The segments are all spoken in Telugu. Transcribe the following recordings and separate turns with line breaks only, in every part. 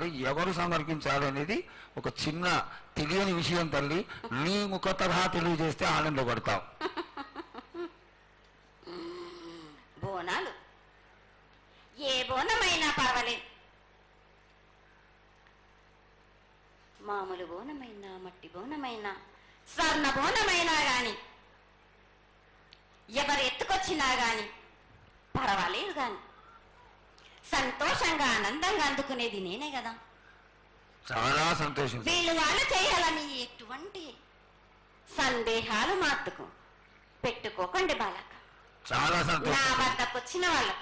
సమర్పించాలి, ఎవరు సమర్పించాలి అనేది ఒక చిన్న తెలియని విషయం తల్లి. నీ ముఖ తరహా తెలియజేస్తే ఆనందపడతాం.
బోనాలు ఏ బోనమైనా పర్వాలేదు. మామూలు బోనమైనా, మట్టి బోనమైనా, స్వర్ణ బోనమైనా గాని, ఎవరు ఎత్తుకొచ్చినా గాని పర్వాలేదు. గాని సంతోషంగా ఆనందంగా అందుకునేది నేనే కదా.
చాలా సంతోషం.
వీళ్ళు వాళ్ళు చేయాలని ఎటువంటి సందేహాలు మాత్తుకు పెట్టుకోకండి బాలక.
చాలా సంతోషం.
నా వద్దకు వచ్చిన వాళ్ళు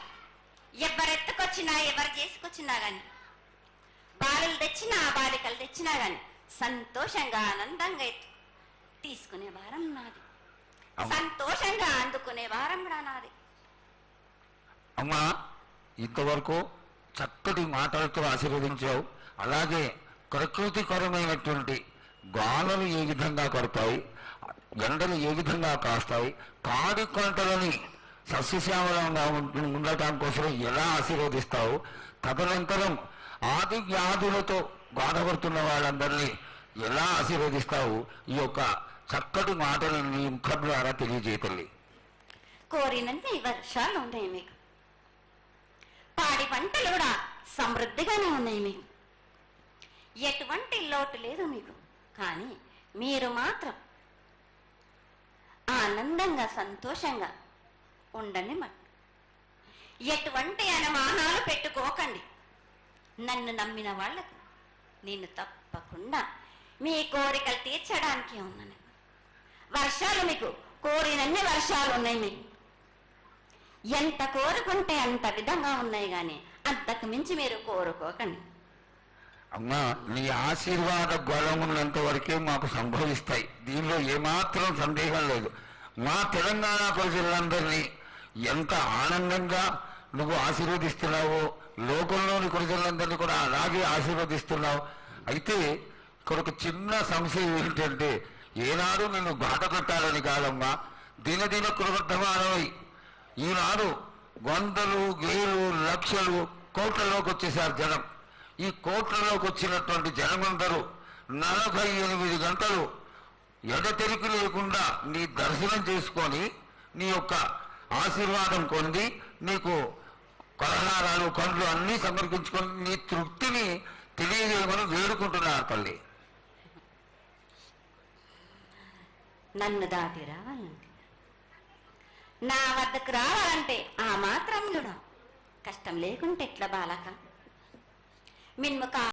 ఎవరెత్తుకొచ్చినా, ఎవరు చేసుకొచ్చినా గాని, బాలులు తెచ్చినా, బాలికలు తెచ్చినా గాని సంతోషంగా ఆనందంగా తీసుకునే వారం నాది, సంతోషంగా అందుకునే వారం నాది.
అమ్మా, ఇంతవరకు చక్కటి మాటలతో ఆశీర్వదించావు. అలాగే ప్రకృతికరమైనటువంటి గాలులు ఏ విధంగా కొడతాయి, ఎండలు ఏ విధంగా కాస్తాయి, పాడి పంటలని సస్యశ్యామలంగా ఉండటం కోసం ఎలా ఆశీర్వదిస్తావు, తదనంతరం ఆది వ్యాధులతో బాధపడుతున్న వాళ్ళందరినీ ఎలా ఆశీర్వదిస్తావు, ఈ యొక్క చక్కటి మాటలను నీ ముఖం ద్వారా తెలియజేయతల్లి.
కోరినన్ని వర్షాలు ఉన్నాయి మీకు, పాడి పంటలు కూడా సమృద్ధిగానే ఉన్నాయి మీకు, ఎటువంటి లోటు లేదు మీకు. కానీ మీరు మాత్రం ఆనందంగా సంతోషంగా ఉండండి. ఎటువంటి అనుమానాలు పెట్టుకోకండి. నన్ను నమ్మిన వాళ్లకు నేను తప్పకుండా మీ కోరికలు తీర్చడానికి ఉన్నాను. వర్షాలు మీకు కోరినన్ని వర్షాలు ఉన్నాయి. మీకు ఎంత కోరుకుంటే అంత విధంగా ఉన్నాయి, కానీ అంతకు మించి మీరు కోరుకోకండి.
అమ్మా, నీ ఆశీర్వాద బలం ఉన్నంత వరకే మాకు సంభవిస్తాయి, దీనిలో ఏమాత్రం సందేహం లేదు. మా తెలంగాణ ప్రజలందరినీ ఎంత ఆనందంగా నువ్వు ఆశీర్వదిస్తున్నావో, లోకంలోని ప్రజలందరినీ కూడా అలాగే ఆశీర్వదిస్తున్నావు. అయితే ఇక్కడ ఒక చిన్న సంశయం ఏంటంటే, ఏనాడు నిన్ను బాధ పెట్టాలని కాదమ్మా, దినదిన కృతమానమై ఈనాడు వందలు, వేలు, లక్షలు, కోట్లలోకి వచ్చేసారు జనం. ఈ కోట్లలోకి వచ్చినటువంటి జనమందరూ 48 గంటలు ఎడతెరికి లేకుండా నీ దర్శనం చేసుకొని నీ యొక్క ఆశీర్వాదం పొంది నీకు కలహారాలు, పండ్లు అన్నీ సమర్పించుకొని నీ తృప్తిని తెలియజేయమని వేడుకుంటున్నారు తల్లి.
నన్ను దాటి రావాలంటే, నా వద్దకు రావాలంటే ఆ మాత్రం కూడా కష్టం లేకుంటే ఎట్లా బాలక. మిన్ముఖ